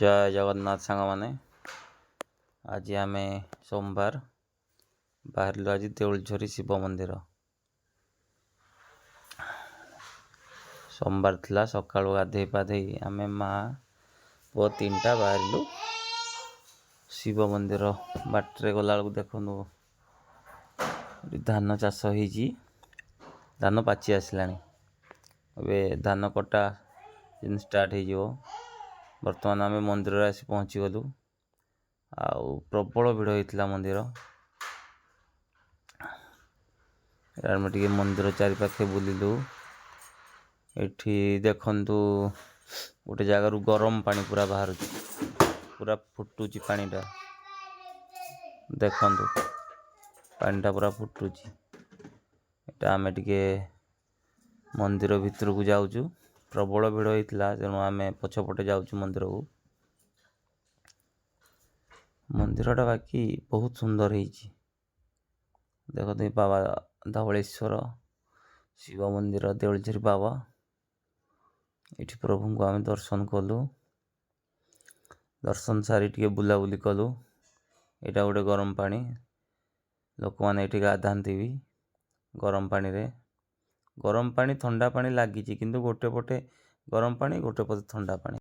जय जगन्नाथ सांग मैंने आज आम सोमवार बाहर आज देउलझरी शिव मंदिर सोमवार थिला सकाळु गाधे पाधे आम माँ पुआ तीनटा बाहर शिव मंदिर बाटरे गला देखु धान चाष हो धान पाची आसला धान कटा स्टार्ट हो बर्तमान आम मंदिर आसी पहुँची गलु आउ प्रबल भिड़ होता मंदिर आम टे मंदिर चारि पाखे बुलिलु एठी देखंतु गोटे जगार गरम पानी पूरा बाहर पूरा फुटुची पानीटा देखंतु पानीटा पूरा फुटुची एटा आम टे मंदिर भितर को जाऊँ प्रबल भिड़ होता तेणु आम पछपटे जाऊँ मंदिर को मंदिरटा बाकी बहुत सुंदर है देखते बाबा धवलेश्वर शिव मंदिर देउलझरी बाबा ये प्रभु को आम दर्शन कलु दर्शन सारी टे बुलाबुली कलु यहाँ गोटे गरम पानी लोक मैंने ये गाधाती भी गरम पानी रे गरम पानी ठंडा पानी लगी किंतु गोटे पटे गरम पानी गोटे पटे ठंडा पानी।